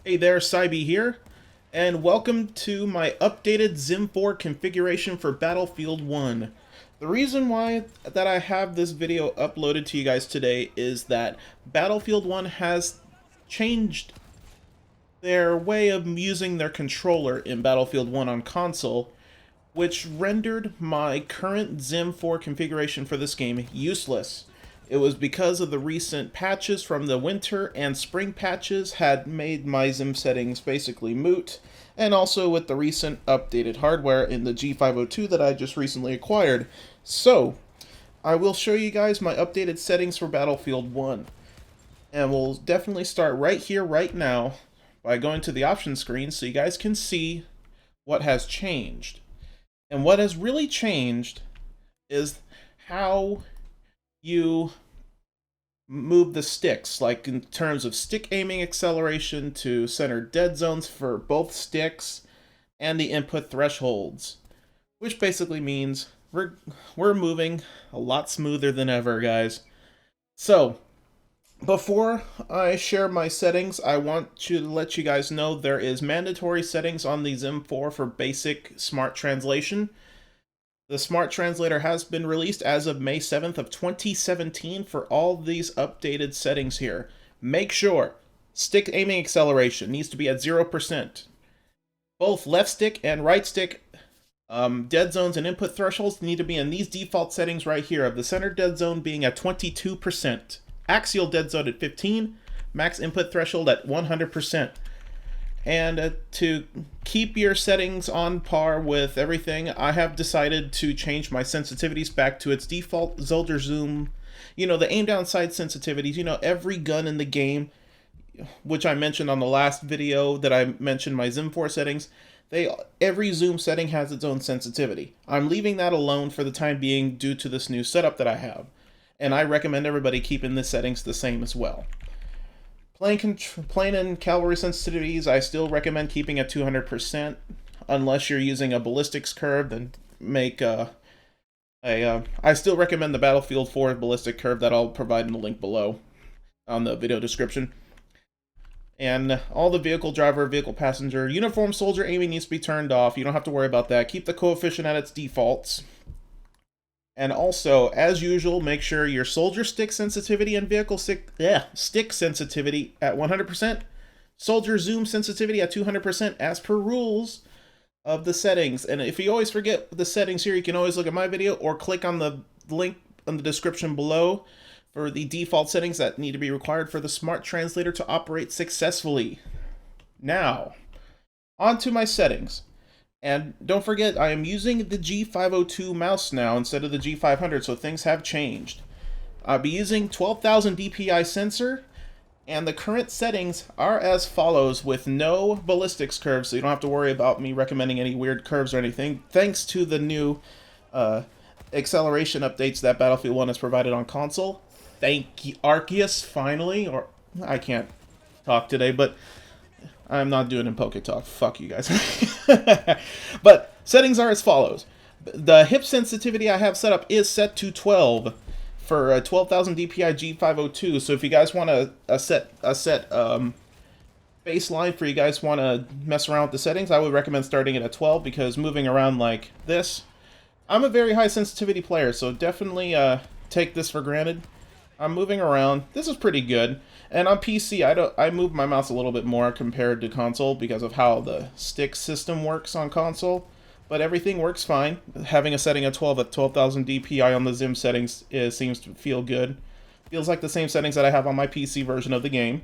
Hey there, Cybe here, and welcome to my updated XIM 4 configuration for Battlefield 1. The reason why that I have this video uploaded to you guys today is that Battlefield 1 has changed their way of using their controller in Battlefield 1 on console, which rendered my current XIM 4 configuration for this game useless. It was because of the recent patches from the winter and spring patches had made my XIM settings basically moot, and also with the recent updated hardware in the G502 that I just recently acquired. So, I will show you guys my updated settings for Battlefield 1. And we'll definitely start right here, right now, by going to the options screen so you guys can see what has changed. And what has really changed is how you move the sticks, like in terms of stick aiming acceleration to center dead zones for both sticks and the input thresholds, which basically means we're moving a lot smoother than ever, guys. So, before I share my settings, I want to let you guys know there is mandatory settings on the XIM 4 for basic Smart Translation. The Smart Translator has been released as of May 7th of 2017 for all these updated settings here. Make sure stick aiming acceleration needs to be at 0%. Both left stick and right stick dead zones and input thresholds need to be in these default settings right here, of the center dead zone being at 22%, axial dead zone at 15%, max input threshold at 100%. And to keep your settings on par with everything, I have decided to change my sensitivities back to its default Soldier Zoom. You know, the aim down sight sensitivities. You know, every gun in the game, which I mentioned on the last video that I mentioned my XIM 4 settings, every zoom setting has its own sensitivity. I'm leaving that alone for the time being due to this new setup that I have. And I recommend everybody keeping the settings the same as well. Plane and cavalry sensitivities, I still recommend keeping at 200%, unless you're using a ballistics curve. Then make I still recommend the Battlefield 4 ballistic curve that I'll provide in the link below on the video description. And all the vehicle driver, vehicle passenger, uniform soldier aiming needs to be turned off. You don't have to worry about that. Keep the coefficient at its defaults. And also, as usual, make sure your soldier stick sensitivity and vehicle stick sensitivity at 100%, soldier zoom sensitivity at 200% as per rules of the settings. And if you always forget the settings here, you can always look at my video or click on the link in the description below for the default settings that need to be required for the Smart Translator to operate successfully. Now, on to my settings. And don't forget, I am using the G502 mouse now instead of the G500, so things have changed. I'll be using 12,000 DPI sensor, and the current settings are as follows with no ballistics curves, so you don't have to worry about me recommending any weird curves or anything, thanks to the new acceleration updates that Battlefield 1 has provided on console. Thank you, Arceus, finally, or I can't talk today, but I'm not doing it in Poke Talk. Fuck you guys. But settings are as follows. The hip sensitivity I have set up is set to 12 for a 12,000 DPI G502. So if you guys want a set baseline for you guys want to mess around with the settings, I would recommend starting it at 12 because moving around like this, I'm a very high sensitivity player, so definitely take this for granted. I'm moving around. This is pretty good. And on PC, I move my mouse a little bit more compared to console because of how the stick system works on console. But everything works fine. Having a setting of 12 at 12,000 DPI on the XIM settings seems to feel good. Feels like the same settings that I have on my PC version of the game.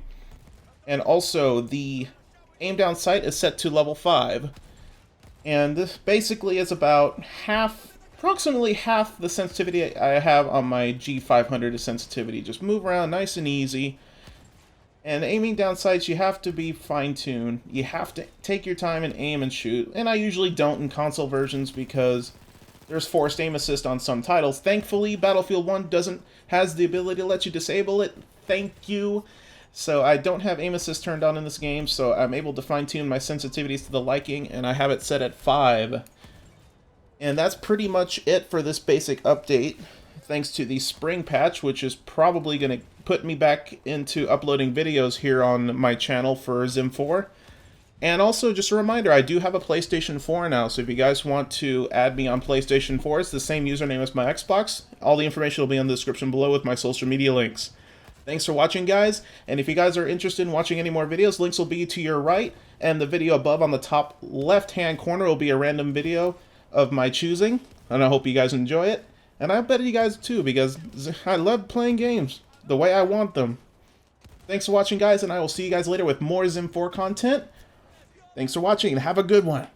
And also, the aim down sight is set to level 5. And this basically is about approximately half the sensitivity I have on my G500 sensitivity. Just move around nice and easy. And aiming down sights, you have to be fine-tuned. You have to take your time and aim and shoot. And I usually don't in console versions because there's forced aim assist on some titles. Thankfully, Battlefield 1 has the ability to let you disable it. Thank you. So I don't have aim assist turned on in this game, so I'm able to fine-tune my sensitivities to the liking, and I have it set at 5. And that's pretty much it for this basic update. Thanks to the spring patch, which is probably going to put me back into uploading videos here on my channel for XIM 4. And also, just a reminder, I do have a PlayStation 4 now, so if you guys want to add me on PlayStation 4, it's the same username as my Xbox. All the information will be in the description below with my social media links. Thanks for watching, guys, and if you guys are interested in watching any more videos, links will be to your right, and the video above on the top left-hand corner will be a random video of my choosing, and I hope you guys enjoy it. And I bet you guys too, because I love playing games the way I want them. Thanks for watching, guys, and I will see you guys later with more XIM 4 content. Thanks for watching, and have a good one.